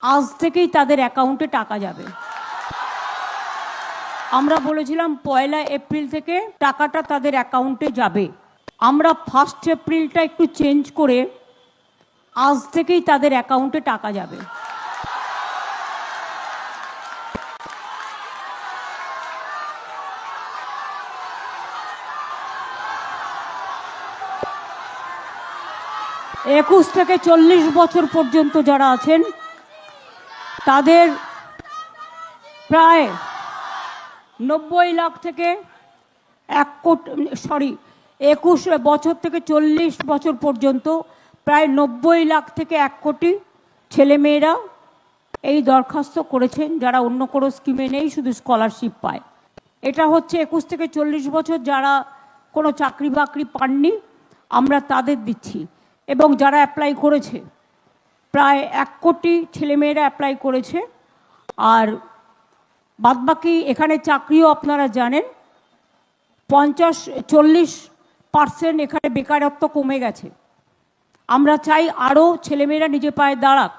আজ থেকেই তাদের অ্যাকাউন্টে টাকা যাবে। আমরা বলেছিলাম 1 এপ্রিল থেকে টাকাটা তাদের অ্যাকাউন্টে যাবে। আমরা 1 এপ্রিলটা একটু চেঞ্জ করে আজ থেকেই তাদের অ্যাকাউন্টে টাকা যাবে। একুশ থেকে 40 বছর পর্যন্ত যারা আছেন তাদের প্রায় 90 লাখ থেকে 1 কোটি, 21 বছর থেকে 40 বছর পর্যন্ত প্রায় 90 লাখ থেকে 1 কোটি ছেলেমেয়েরা এই দরখাস্ত করেছেন, যারা অন্য কোনো স্কিমে নেই, শুধু স্কলারশিপ পায়। এটা হচ্ছে 21 থেকে 40 বছর যারা কোনো চাকরি বাকরি পাননি, আমরা তাদের দিচ্ছি। এবং যারা অ্যাপ্লাই করেছে, প্রায় 1 কোটি ছেলেমেয়েরা অ্যাপ্লাই করেছে। আর বাদবাকি এখানে চাকরিও আপনারা জানেন 40% এখানে বেকারত্ব কমে গেছে। আমরা চাই আরও ছেলেমেয়েরা নিজে পায়ে দাঁড়াক।